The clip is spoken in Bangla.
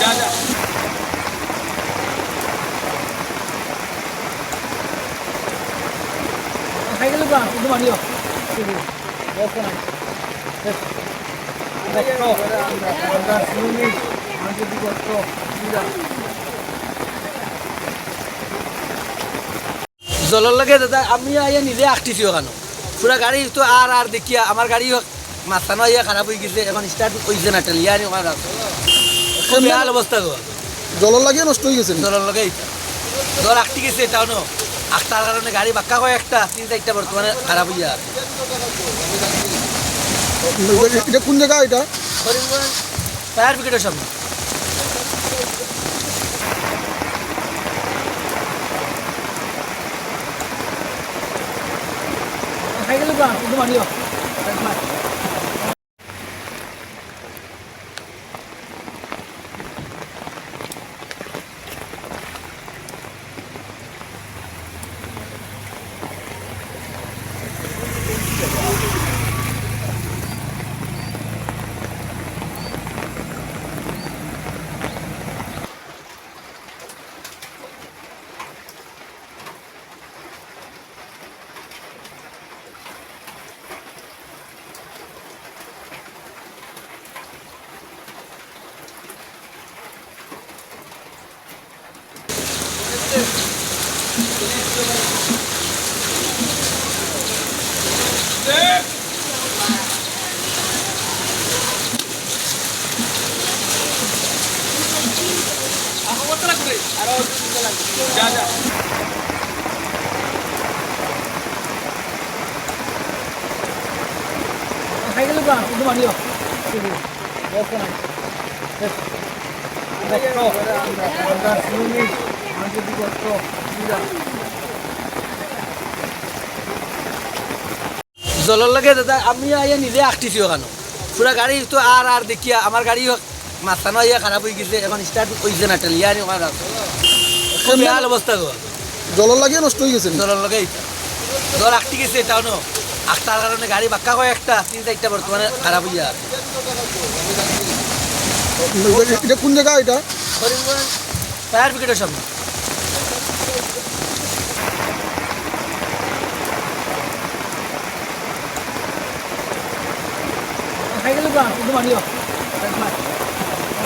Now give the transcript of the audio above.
যা যা খাই গেল বা কিন্তু মানিও জলের লাগে দাদা আমি আইয়া নিজে আঁকতেছি ওখানে পুরা গাড়ি তো আর দেখিয়া আমার গাড়ি মাথানো আইয়া খারাপ হয়ে গেছে এখন স্টার্ট হয়েছে না টেলিয়া নি ওখানে খুব বেহাল অবস্থা গো জলের লাগিয়ে নষ্ট হয়ে গেছে জলের লাগে জল আঁকতে গেছে এটাও ন আঁকতার কারণে গাড়ি বাক্কা হয় একটা 3-4টা বর্তমানে খারাপ হইয়া আছে এটা কোন জায়গা এটা করিমগঞ্জ ফায়ার ব্রিগেডের সামনে খাই গেল বা কিন্তু মানিও যা যা খাই গেল বা কিন্তু মানিও জলের লাগে দাদা আমি আইয়া নিজে আঁকতেছি ওখানে পুরা গাড়ি তো আর দেখিয়া আমার গাড়ি মাথানো আইয়া খারাপ হয়ে গেছে এখন স্টার্ট হয়েছে না টেলিয়া নি ওখানে খুব বেহাল অবস্থা গো জলের লাগিয়ে নষ্ট হয়ে গেছে জলের লাগে জল আঁকতে গেছে এটাও ন আঁকতার কারণে গাড়ি বাক্কা হয় একটা 3-4টা বর্তমানে খারাপ হইয়া আছে এটা কোন জায়গা এটা করিমগঞ্জ ফায়ার ব্রিগেডের সামনে খাই গেল বা কিন্তু মানিও